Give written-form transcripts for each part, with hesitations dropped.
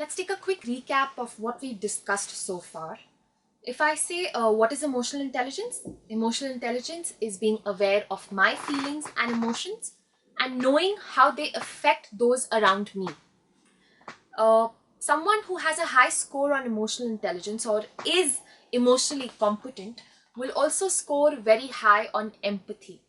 Let's take a quick recap of what we've discussed so far. If I say what is emotional intelligence? Emotional intelligence is being aware of my feelings and emotions and knowing how they affect those around me. Uh, Someone who has a high score on emotional intelligence or is emotionally competent will also score very high on empathy.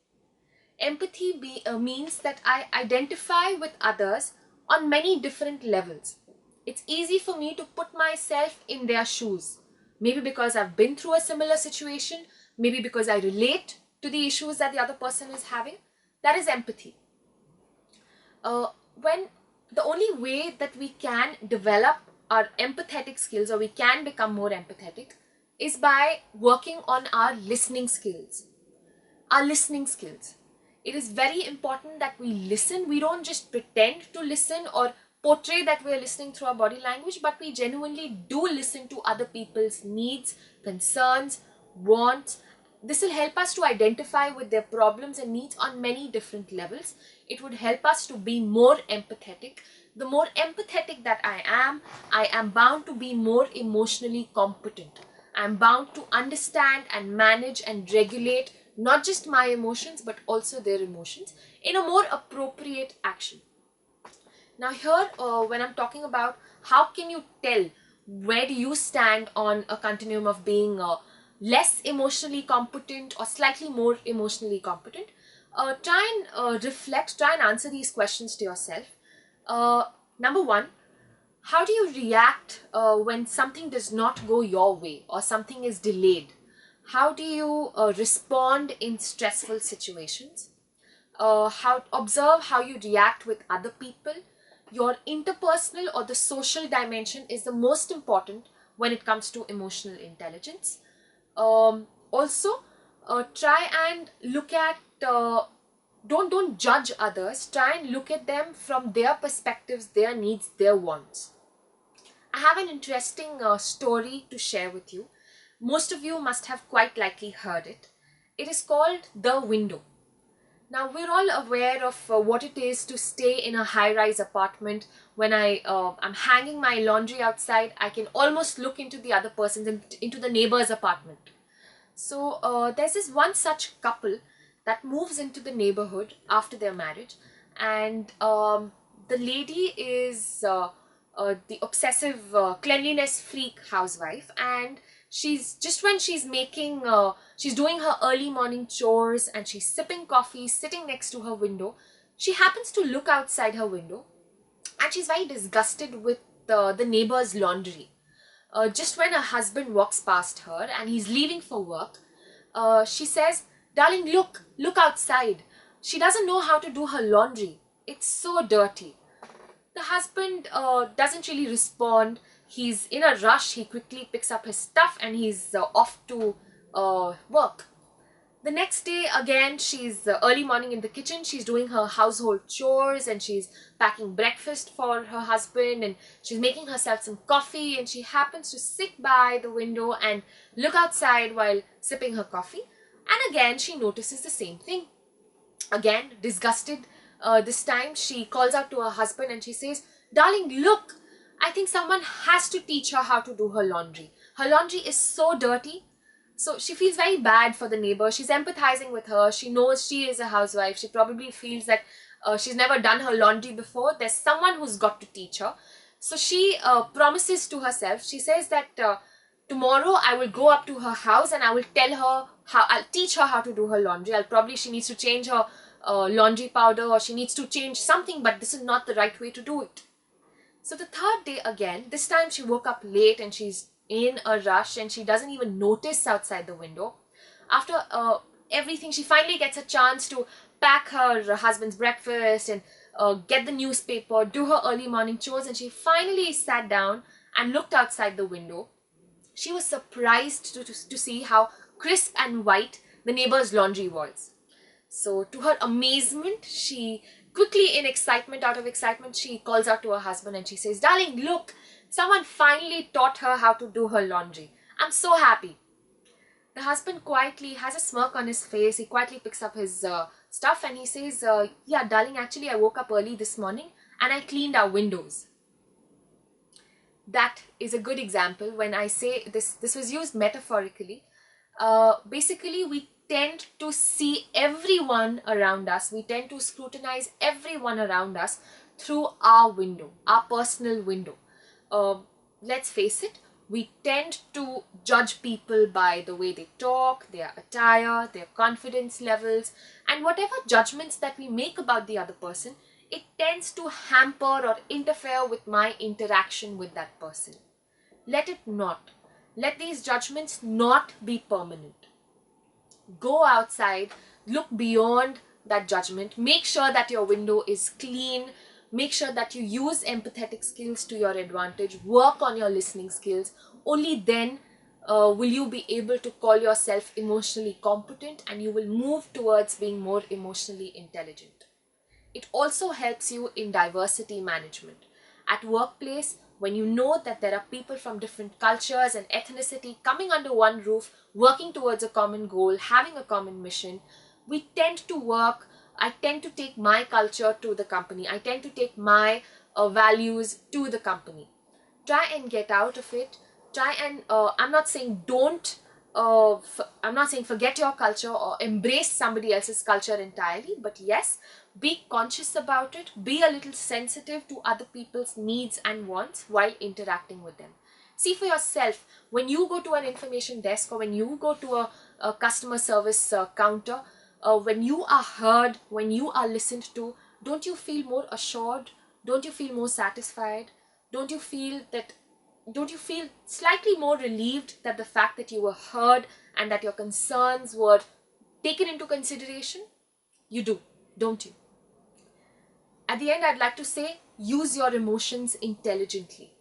Means that I identify with others on many different levels. It's easy for me to put myself in their shoes. Maybe because I've been through a similar situation, maybe because I relate to the issues that the other person is having. That is empathy. When the only way that we can develop our empathetic skills or we can become more empathetic is by working on our listening skills. Our listening skills. It is very important that we listen. We don't just pretend to listen or portray that we're listening through our body language, but we genuinely do listen to other people's needs, concerns, wants. This will help us to identify with their problems and needs on many different levels. It would help us to be more empathetic. The more empathetic that I am bound to be more emotionally competent. I'm bound to understand and manage and regulate not just my emotions but also their emotions in a more appropriate action. Now here, when I'm talking about how can you tell where do you stand on a continuum of being less emotionally competent or slightly more emotionally competent, try and reflect, try and answer these questions to yourself. Number one, how do you react when something does not go your way or something is delayed? How do you respond in stressful situations? Observe how you react with other people. Your interpersonal or the social dimension is the most important when it comes to emotional intelligence. Also, try and look at don't judge others. Try and look at them from their perspectives, their needs, their wants. I have an interesting story to share with you. Most of you must have quite likely heard it. It is called The Window. Now, we're all aware of what it is to stay in a high-rise apartment. When I'm hanging my laundry outside, I can almost look into the other person's, into the neighbor's apartment. So there's this one such couple that moves into the neighborhood after their marriage, and the lady is the obsessive cleanliness freak housewife, and she's just when she's doing her early morning chores and she's sipping coffee sitting next to her window, she happens to look outside her window and she's very disgusted with the neighbor's laundry. Just when her husband walks past her and he's leaving for work, she says, "Darling, look outside." She doesn't know how to do her laundry. It's so dirty. The husband doesn't really respond. He's in a rush. He quickly picks up his stuff and he's off to work. The next day, again, she's early morning in the kitchen. She's doing her household chores and she's packing breakfast for her husband and she's making herself some coffee, and she happens to sit by the window and look outside while sipping her coffee. And again, she notices the same thing. Again, disgusted, this time she calls out to her husband and she says, "Darling, look, I think someone has to teach her how to do her laundry. Her laundry is so dirty." So she feels very bad for the neighbor. She's empathizing with her. She knows she is a housewife. She probably feels that she's never done her laundry before. There's someone who's got to teach her. So she promises to herself. She says that tomorrow I will go up to her house and I will tell her how, I'll teach her how to do her laundry. She needs to change her laundry powder or she needs to change something, but this is not the right way to do it. So the third day again, this time she woke up late and she's in a rush and she doesn't even notice outside the window. After everything, she finally gets a chance to pack her husband's breakfast and get the newspaper, do her early morning chores, and she finally sat down and looked outside the window. She was surprised to see how crisp and white the neighbor's laundry was. So to her amazement, she quickly, out of excitement, she calls out to her husband and she says, "Darling, look, someone finally taught her how to do her laundry. I'm so happy." The husband quietly has a smirk on his face. He quietly picks up his stuff and he says, "Yeah, darling, actually I woke up early this morning and I cleaned our windows." That is a good example. When I say this was used metaphorically. Basically, we tend to see everyone around us, we tend to scrutinize everyone around us through our window, our personal window. Uh, let's face it, we tend to judge people by the way they talk, their attire, their confidence levels, and whatever judgments that we make about the other person, it tends to hamper or interfere with my interaction with that person. Let it not. Let these judgments not be permanent. Go outside, look beyond that judgment, make sure that your window is clean, make sure that you use empathetic skills to your advantage, work on your listening skills. Only then will you be able to call yourself emotionally competent, and you will move towards being more emotionally intelligent. It also helps you in diversity management. At workplace, when you know that there are people from different cultures and ethnicity coming under one roof, working towards a common goal, having a common mission, we tend to work. I tend to take my culture to the company. I tend to take my values to the company. Try and get out of it. Try and, I'm not saying don't, I'm not saying forget your culture or embrace somebody else's culture entirely, but yes, be conscious about it, be a little sensitive to other people's needs and wants while interacting with them. See for yourself, when you go to an information desk or when you go to a customer service counter, when you are heard, when you are listened to, don't you feel more assured? Don't you feel more satisfied? Don't you feel that don't you feel slightly more relieved that the fact that you were heard and that your concerns were taken into consideration? You do, don't you? At the end, I'd like to say, use your emotions intelligently.